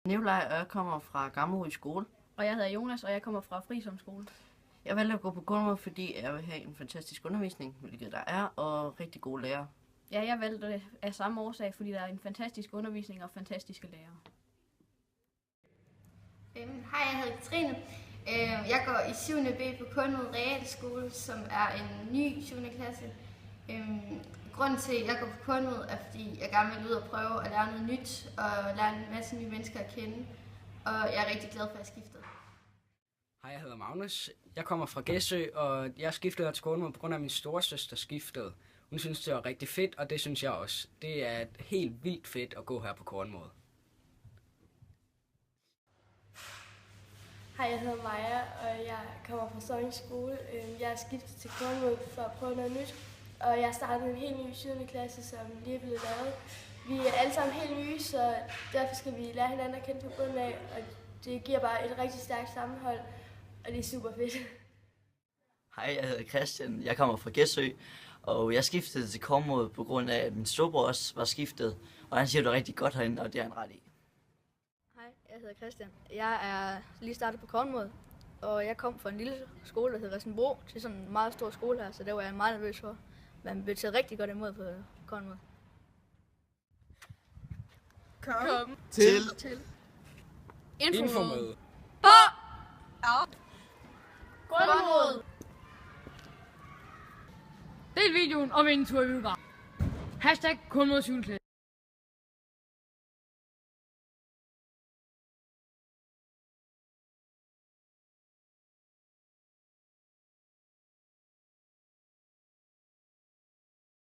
Nikolaj, og jeg kommer fra Gammelrud skole. Og jeg hedder Jonas, og jeg kommer fra Frisom skole. Jeg valgte at gå på Kornmod, fordi jeg vil have en fantastisk undervisning, hvilket der er, og rigtig gode lærere. Ja, jeg valgte det af samme årsag, fordi der er en fantastisk undervisning og fantastiske lærere. Hej, jeg hedder Katrine. Jeg går i 7. B på Kornmod Realskole, som er en ny 7. klasse. Grunden til, at jeg går på Kornmod, er, fordi jeg gerne vil ud og prøve at lære noget nyt og lære en masse nye mennesker at kende. Og jeg er rigtig glad for, at jeg skiftede. Hej, jeg hedder Magnus. Jeg kommer fra Gæsø, og jeg skiftede til Kornmod på grund af min storesøster skiftede. Hun synes, det var rigtig fedt, og det synes jeg også. Det er helt vildt fedt at gå her på Kornmod. Hej, jeg hedder Maja, og jeg kommer fra Sogn skole. Jeg er skiftet til Kornmod for at prøve noget nyt, og jeg startede en helt ny 7. klasse, som lige er blevet lavet. Vi er alle sammen helt nye, så derfor skal vi lære hinanden at kende på bunden af, og det giver bare et rigtig stærkt sammenhold, og det er super fedt. Hej, jeg hedder Christian. Jeg kommer fra Gæsø, og jeg skiftede til Kornmod på grund af, at min storebror også var skiftet, og han siger, det er rigtig godt herinde, og det er han ret i. Hej, jeg hedder Christian. Jeg er lige startet på Kornmod, og jeg kom fra en lille skole, der hedder Resenbro, til sådan en meget stor skole her, så det var jeg meget nervøs for. Men blev taget rigtig godt imod på Kornmod. Kom Til Infomøde. Kornmod! Del videoen og vind en tur i biografen. #Kornmod 7. klasse.